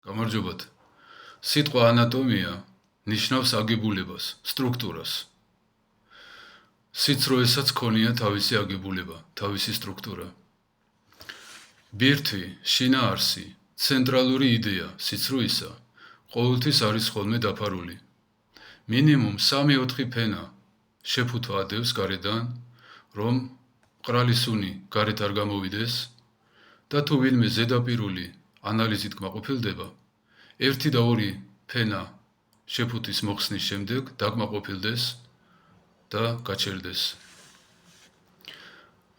გამარჯობათ. სიტყვა ანატომია ნიშნავს აგებულებას, სტრუქტურას. სიცრუესაც ქონია თავისი აგებულება, თავისი სტრუქტურა. ბირთვი, შინაარსი, ცენტრალური იდეა სიცრუისა ყოველთვის არის ხოლმე დაფარული. მინიმუმ 3-4 ფენა შეფუთვა ადევს გარედან, რომ მყრალი-სუნი გარეთ არ გამოვიდეს და თუ ვინმე ზედაპირული ანალიზით კმაყოფილდება, 1 და 2 ფენა შეფუთვის მოხსნის შემდეგ დაკმაყოფილდეს და გაჩერდეს.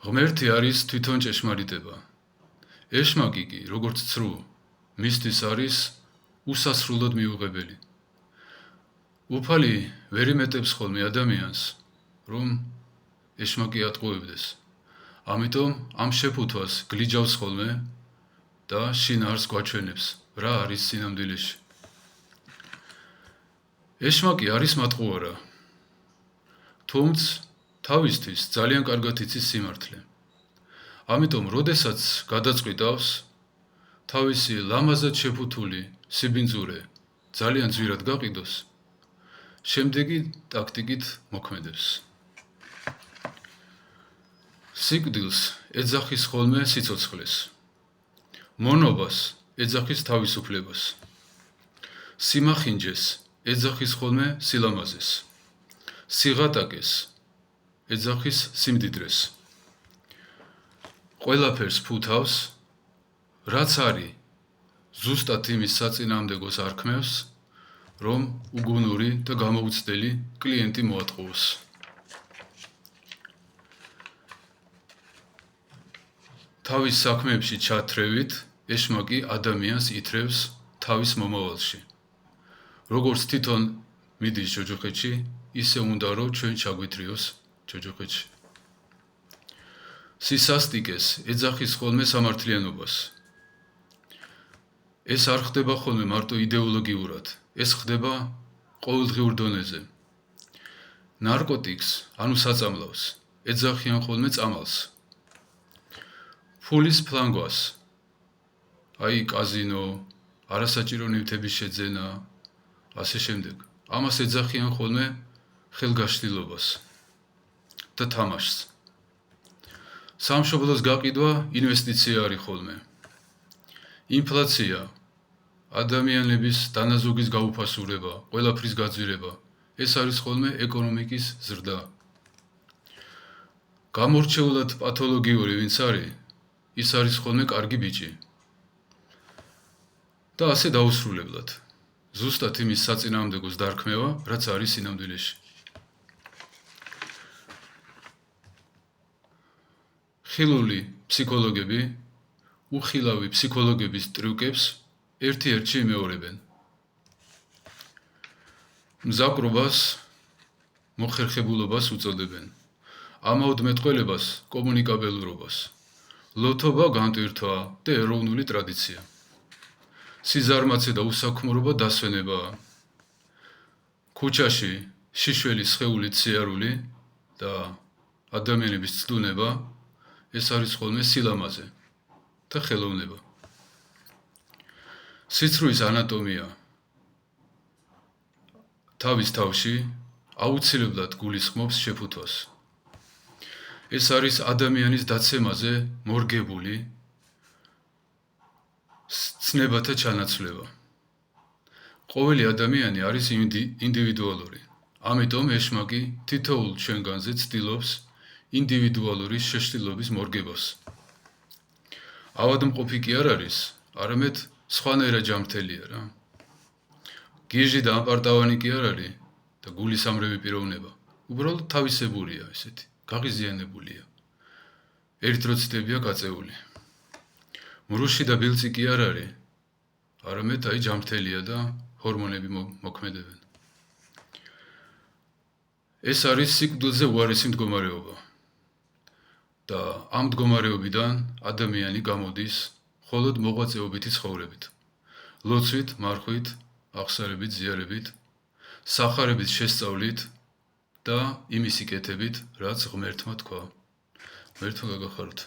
ღმერთი არის თვითონ ჭეშმარიტება. ეშმაკი კი, როგორც ცრუ, მისთვის არის უსასრულოდ მიუღებელი. უფალი ვერ იმეტებს ხოლმე ადამიანს, რომ ეშმაკი ატყუებდეს. ამიტომ ამ შეფუთვას გლიჯავს ხოლმე და შინაარსს გვაჩვენებს, რა არის სინამდვილეში. ეშმაკი არის მატყუარა, თუმცა თავისთვის ძალიან კარგად იცის სიმართლე. ამიტომ, როდესაც გადაწყვიტავს თავისი ლამაზად შეფუთული სიბინძურე ძალიან ძვირად გაყიდოს, შემდეგი ტაქტიკით მოქმედებს. სიკვდილს ეძახის ხოლმე სიცოცხლეს, მონობას ეძახის თავისუფლებას, სიმახინჯეს ეძახის ხოლმე სილამაზეს, სიღატაკეს ეძახის სიმდიდრეს. ყველაფერს ფუთავს, რაც არის ზუსტად იმის საწინააღმდეგოს არქმევს, რომ უგუნური და გამოუცდელი კლიენტი მოატყუოს. თავის საქმეებში ჩათრევით, ეშმაკი ადამიანს ითრევს თავის მომავალში. როგორც თვითონ მიდის ჯოჯოხეთში, ისე უნდა რომ ჩვენ ჩაგვითრიოს ჯოჯოხეთში. სისასტიკეს ეძახის ხოლმე სამართლიანობას. ეს არ ხდება ხოლმე მარტო იდეოლოგიურად, ეს ხდება ყოველდღიურ დონეზე. ნარკოტიკს, ანუ საწამლავს, ეძახიან ხოლმე წამალს. ფულის ფლანგვას, აი კაზინო, არასაჭირო ნივთების შეძენა, ასე შემდეგ. ამას ეძახიან ხოლმე ხელგაშლილობას და თამაშს. სამშობლოს გაყიდვა ინვესტიცია არის ხოლმე. ინფლაცია, ადამიანების დანაზოგის გაუფასურება, ყველაფრის გაძვირება, ეს არის ხოლმე ეკონომიკის ზრდა. გამორჩეულად პათოლოგიური ვინც არის, ის არის ხოლმე კარგი ბიჭი. და ასე დაუსრულებლად. ზუსტად იმის საწინააღმდეგოს დარქმევა, რაც არის სინამდვილეში. ხილული ფსიქოლოგები, უხილავი ფსიქოლოგების ტრიუკებს ერთ-ერთში იმეორებენ. მზაკრობას მოხერხებულობას უწოდებენ. ამაოდ მეტყველებას კომუნიკაბელურობას. ლოთობა განტვირთვა და ეროვნული ტრადიცია. სიზარმაცე და უსაქმრობა დასვენებაა. ქუჩაში შიშველის სხეულით სიარული და ადამიანების ცდუნება, ეს არის ხოლმე სილამაზე და ხელოვნება. სიცრუის ანატომია თავის თავში აუცილებლად გულისხმობს შეფუთვას. ეს არის ადამიანის დაცემაზე მორგებული ცნებათა ჩანაცვლება. ყოველი ადამიანი არის ინდივიდუალური. ამიტომ ეშმაკი თითოეულ ჩვენგანზე ცდილობს ინდივიდუალური შეშლილობის მორგებას. ავადმყოფი კი არ არის, არამედ სხვანაირად ჯანმრთელია რა. გიჟი და ამპარტავანი კი არ არის და გულისამრევი პიროვნება. უბრალოდ თავისებურია ესეთი, გაღიზიანებულია. ერითროციტებია გაწეული. მრუში და ბილწი კი არ არის, არამედ აი ჯანმრთელია და ჰორმონები მოქმედებენ. ეს არის სიკვდილზე უარესი მდგომარეობა. და ამ მდგომარეობიდან ადამიანი გამოდის მხოლოდ მოღვაწეობითი ცხოვრებით. ლოცვით, მარხვით, აღსარებით, ზიარებით, სახარების შესწავლით და იმის იკეთებით, რაც ღმერთმა თქვა. ღმერთმა გაგახაროთ.